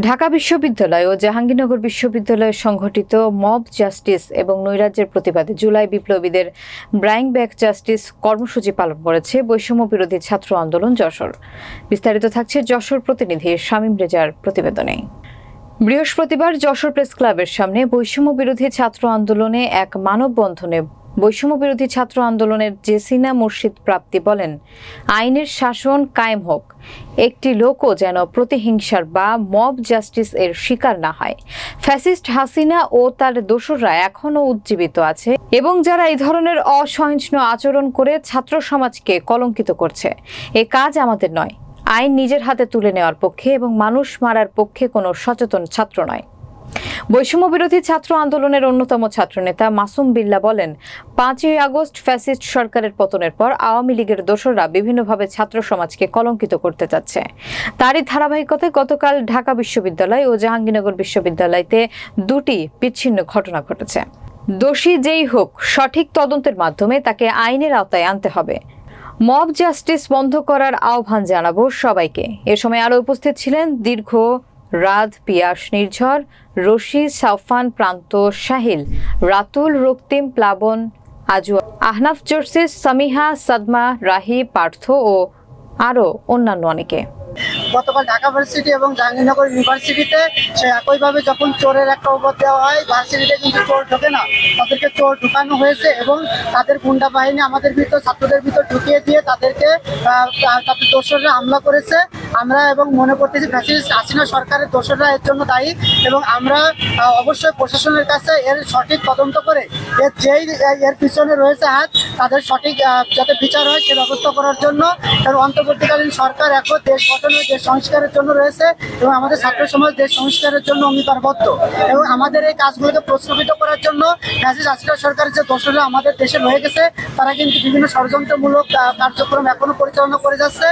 ঢাকা বিশ্ববিদ্যালয় ও জাহাঙ্গীরনগর বিশ্ববিদ্যালয়ে সংঘটিত মব জাস্টিস এবং নৈরাজ্যের প্রতিবাদে জুলাই বিপ্লবীদের ব্রাইং ব্যাক জাস্টিস কর্মসূচি পালন করেছে বৈষম্য বিরোধী ছাত্র আন্দোলন যশোর। বিস্তারিত থাকছে যশোর প্রতিনিধি শামীম রেজার প্রতিবেদনে। বৃহস্পতিবার যশোর প্রেস ক্লাবের সামনে বৈষম্য বিরোধী ছাত্র আন্দোলনে এক মানববন্ধনে বৈষম্য বিরোধী ছাত্র আন্দোলনের জেসিনা মুর্শিদ প্রাপ্তি বলেন, আইনের শাসন কায়েম হোক, একটি লোকও যেন প্রতিহিংসার বা মব জাস্টিস এর শিকার না হয়। ফ্যাসিস্ট হাসিনা ও তার দোসররা এখনও উজ্জীবিত আছে এবং যারা এই ধরনের অসহিষ্ণু আচরণ করে ছাত্র সমাজকে কলঙ্কিত করছে, এ কাজ আমাদের নয়। আইন নিজের হাতে তুলে নেওয়ার পক্ষে এবং মানুষ মারার পক্ষে কোনো সচেতন ছাত্র নয়। বৈষম্য বিরোধী ছাত্র আন্দোলনের অন্যতম ছাত্রনেতা মাসুম বিল্লাহ বলেন, 5ই আগস্ট ফ্যাসিস্ট সরকারের পতনের পর আওয়ামী লীগের দোসররা বিভিন্নভাবে ছাত্র সমাজকে কলঙ্কিত করতে চাচ্ছে। তারই ধারাবাহিকতায় গতকাল ঢাকা বিশ্ববিদ্যালয় ও জাহাঙ্গীরনগর বিশ্ববিদ্যালয়তে দুটি বিচ্ছিন্ন ঘটনা ঘটেছে। দোষী যেই হোক, সঠিক তদন্তের মাধ্যমে তাকে আইনের আওতায় আনতে হবে। মব জাস্টিস বন্ধ করার আহ্বান জানাবো সবাইকে। এ সময় আরও উপস্থিত ছিলেন দীর্ঘ, রাত, পিয়াস, নির্ঝর, রশি, সাউফান, প্রান্ত, শাহিল, রাতুল, রক্তিম, প্লাবন, আজু, আহনাফ, জর্সিস, সামিহা, সাদমা, রাহি, পার্থ ও আরও অন্যান্য অনেকে। গতকাল ঢাকা ভার্সিটি এবং জাহাঙ্গীরনগর ইউনিভার্সিটিতে সে একইভাবে যখন চোরের একটা অবধ দেওয়া হয়, ভার্সিটিতে কিন্তু চোর ঢোকে না, তাদেরকে চোর ঢুকানো হয়েছে এবং তাদের গুন্ডা বাহিনী আমাদের ভিতর, ছাত্রদের ভিতর ঢুকিয়ে দিয়ে তাদের দোসররা হামলা করেছে। আমরা এবং মনে করতেছি ফ্যাসিস্ট হাসিনা সরকারের দোসররা এর জন্য দায়ী এবং আমরা অবশ্যই প্রশাসনের কাছে এর সঠিক তদন্ত করে এর পিছনে রয়েছে হাত, তাদের সঠিক যাতে বিচার হয় সে ব্যবস্থা করার জন্য। এবং অন্তর্বর্তীকালীন সরকার এখন দেশ গঠনের, দেশ সংস্কারের জন্য রয়েছে এবং আমাদের ছাত্র সমাজ দেশ সংস্কারের জন্য অঙ্গীকারবদ্ধ এবং আমাদের এই কাজগুলোকে প্রশ্নবিদ্ধ করার জন্য ফ্যাসিস্ট হাসিনা সরকারের যে দোসররা আমাদের দেশে রয়ে গেছে, তারা কিন্তু বিভিন্ন ষড়যন্ত্রমূলক কার্যক্রম এখনো পরিচালনা করে যাচ্ছে।